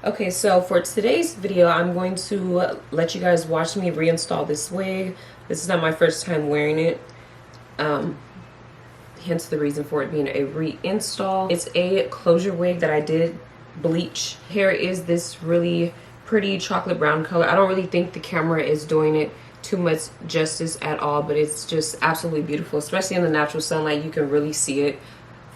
Okay, so for today's video, I'm going to let you guys watch me reinstall this wig. This is not my first time wearing it. Hence the reason for it being a reinstall. It's a closure wig that I did bleach. Hair is this really pretty chocolate brown color. I don't really think the camera is doing it too much justice at all, but it's just absolutely beautiful, especially in the natural sunlight. You can really see it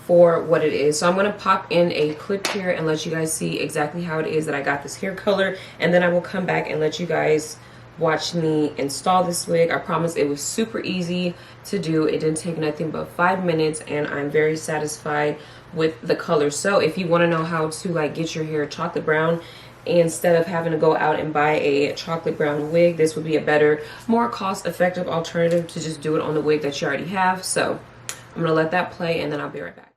for what it is. So I'm going to pop in a clip here and let you guys see exactly how it is that I got this hair color, and then I will come back and let you guys watch me install this wig. I promise it was super easy to do. It didn't take nothing but 5 minutes, and I'm very satisfied with the color. So if you want to know how to like get your hair chocolate brown instead of having to go out and buy a chocolate brown wig, this would be a better, more cost-effective alternative to just do it on the wig that you already have. So I'm gonna let that play and then I'll be right back.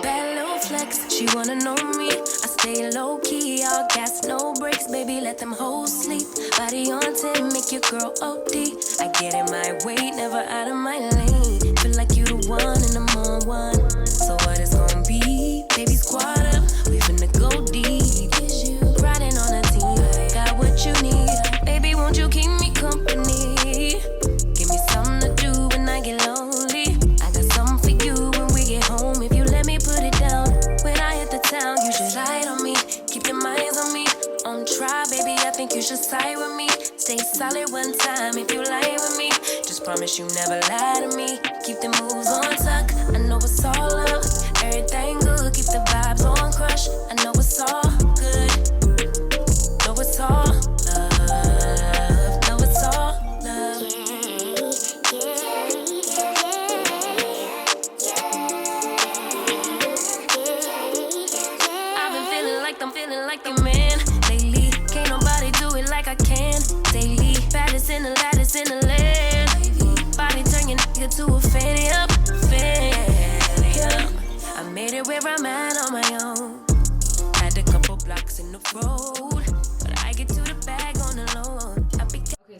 Bad little flex, she wanna know me. I stay low key, all gas, no brakes, baby, let them hoes sleep. Body on 10, make your girl OD. I get in my way, never out of my lane. Feel like you the one and I'm on one. So what it's gonna be? Baby, squad up, we finna go deep. Riding on a team, got what you need. Baby, won't you keep me company? Give me something to do when I get lonely. I got something for you when we get home. If you let me put it down, when I hit the town, you should slide on me. Keep your minds on me. On try, baby, I think you should side with me. Stay solid one time if you lie with me. Just promise you never lie to me. Keep the moves on tuck. I know it's all up. Everything good. Keep the vibes on crush. I know it's all good. Know it's all love. Know it's all love. I've been feeling like the man lately. Can't nobody do it like I can. Daily, baddest in the lattice in the land. Body turn your nigga to a fanny up, fanny up. I made it where I'm at on my own. Had a couple blocks in the road, but I get to the bag on the loan.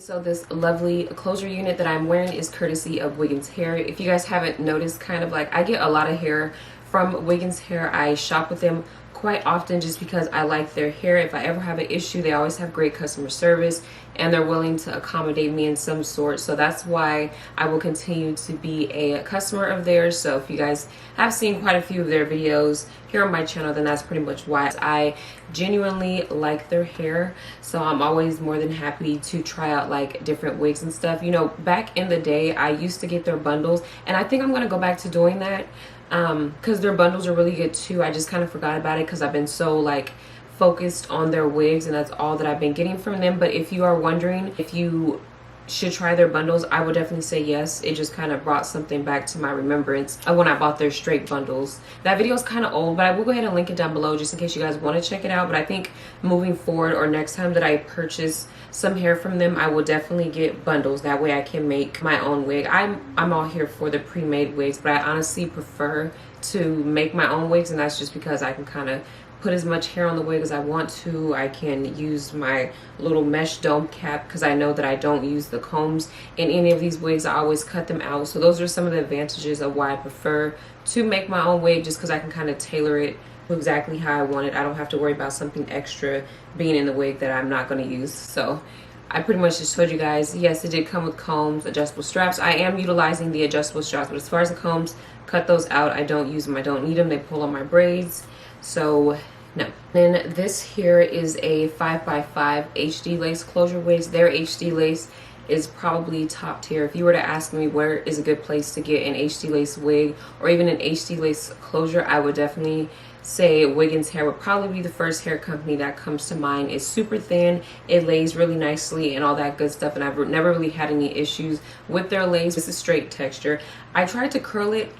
So this lovely closure unit that I'm wearing is courtesy of Wiggins Hair. If you guys haven't noticed, kind of like I get a lot of hair from Wiggins Hair. I shop with them quite often just because I like their hair. If I ever have an issue, they always have great customer service and they're willing to accommodate me in some sort. So that's why I will continue to be a customer of theirs. So if you guys have seen quite a few of their videos here on my channel, then that's pretty much why. I genuinely like their hair, so I'm always more than happy to try out like different wigs and stuff. You know, back in the day I used to get their bundles, and I think I'm gonna go back to doing that because their bundles are really good too. I just kind of forgot about it because I've been so like focused on their wigs, and that's all that I've been getting from them. But if you are wondering if you should try their bundles, I would definitely say yes. It just kind of brought something back to my remembrance of when I bought their straight bundles. That video is kind of old, but I will go ahead and link it down below just in case you guys want to check it out. But I think moving forward, or next time that I purchase some hair from them, I will definitely get bundles. That way I can make my own wig. I'm all here for the pre-made wigs, but I honestly prefer to make my own wigs, and that's just because I can kind of put as much hair on the wig as I want to. I can use my little mesh dome cap because I know that I don't use the combs in any of these wigs. I always cut them out. So those are some of the advantages of why I prefer to make my own wig, just because I can kind of tailor it to exactly how I want it. I don't have to worry about something extra being in the wig that I'm not going to use. So I pretty much just told you guys, yes, it did come with combs, adjustable straps. I am utilizing the adjustable straps, but as far as the combs, cut those out. I don't use them. I don't need them. They pull on my braids. So no. Then this here is a 5x5 HD lace closure wigs. Their HD lace is probably top tier. If you were to ask me where is a good place to get an HD lace wig or even an HD lace closure, I would definitely say Wiggins Hair would probably be the first hair company that comes to mind. It's super thin, it lays really nicely and all that good stuff, and I've never really had any issues with their lace. It's a straight texture. I tried to curl it.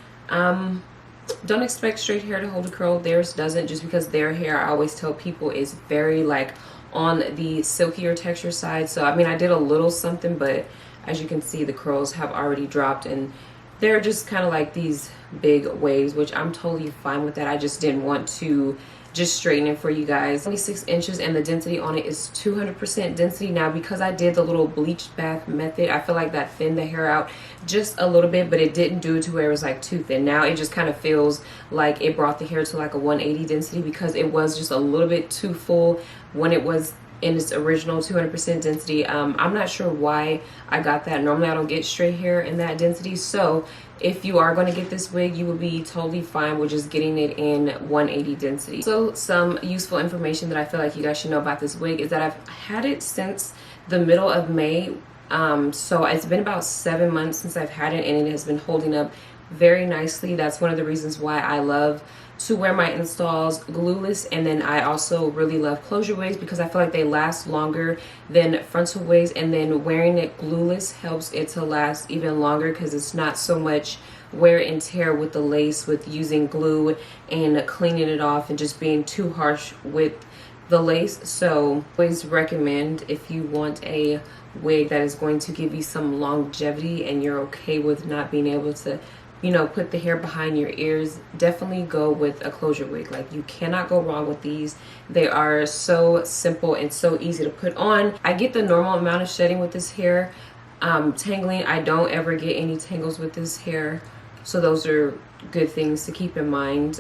Don't expect straight hair to hold a curl. Theirs doesn't, just because their hair, I always tell people, is very like on the silkier texture side. So I mean, I did a little something, but as you can see, the curls have already dropped and they're just kind of like these big waves, which I'm totally fine with that. I just didn't want to just straighten it for you guys. 26 inches, and the density on it is 200% density. Now, because I did the little bleach bath method, I feel like that thinned the hair out just a little bit, but it didn't do it to where it was like too thin. Now it just kind of feels like it brought the hair to like a 180 density, because it was just a little bit too full when it was in its original 200% density. I'm not sure why I got that. Normally I don't get straight hair in that density. So if you are going to get this wig, you will be totally fine with just getting it in 180 density. So some useful information that I feel like you guys should know about this wig is that I've had it since the middle of May. So it's been about 7 months since I've had it, and it has been holding up very nicely. That's one of the reasons why I love to wear my installs glueless. And then I also really love closure wigs because I feel like they last longer than frontal wigs, and then wearing it glueless helps it to last even longer because it's not so much wear and tear with the lace, with using glue and cleaning it off and just being too harsh with the lace. So always recommend, if you want a wig that is going to give you some longevity and you're okay with not being able to, you know, put the hair behind your ears, definitely go with a closure wig. Like, you cannot go wrong with these. They are so simple and so easy to put on. I get the normal amount of shedding with this hair. Tangling, I don't ever get any tangles with this hair. So those are good things to keep in mind.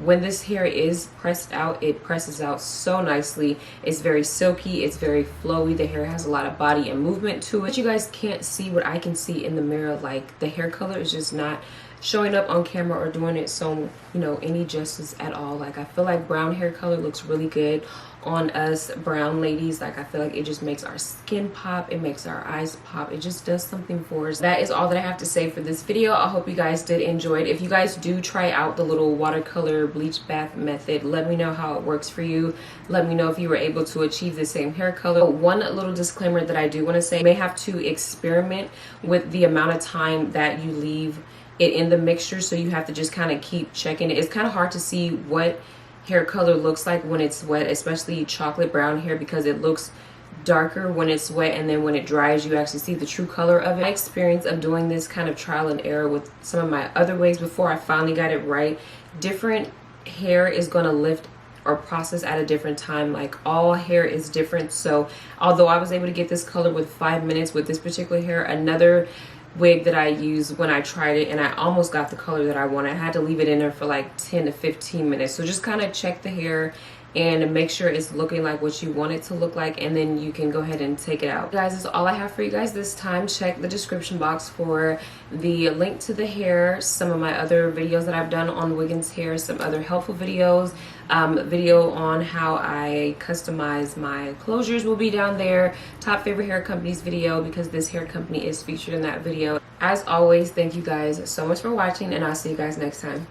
When this hair is pressed out, it presses out so nicely. It's very silky, it's very flowy. The hair has a lot of body and movement to it. But you guys can't see what I can see in the mirror. Like, the hair color is just not showing up on camera or doing it so, you know, any justice at all. Like, I feel like brown hair color looks really good on us brown ladies. Like, I feel like it just makes our skin pop, it makes our eyes pop, it just does something for us. That is all that I have to say for this video. I hope you guys did enjoy it. If you guys do try out the little watercolor bleach bath method, let me know how it works for you. Let me know if you were able to achieve the same hair color. One little disclaimer that I do want to say, you may have to experiment with the amount of time that you leave it in the mixture, so you have to just kind of keep checking it. It's kind of hard to see what hair color looks like when it's wet, especially chocolate brown hair, because it looks darker when it's wet, and then when it dries you actually see the true color of it. My experience of doing this kind of trial and error with some of my other wigs before I finally got it right, different hair is going to lift or processed at a different time. Like, all hair is different. So although I was able to get this color with 5 minutes with this particular hair, another wig that I used when I tried it and I almost got the color that I wanted, I had to leave it in there for like 10 to 15 minutes. So just kind of check the hair and make sure it's looking like what you want it to look like, and then you can go ahead and take it out. Guys, that's all I have for you guys this time. Check the description box for the link to the hair, some of my other videos that I've done on Wiggins Hair, some other helpful videos, video on how I customize my closures will be down there, top favorite hair companies video, because this hair company is featured in that video. As always, thank you guys so much for watching, and I'll see you guys next time.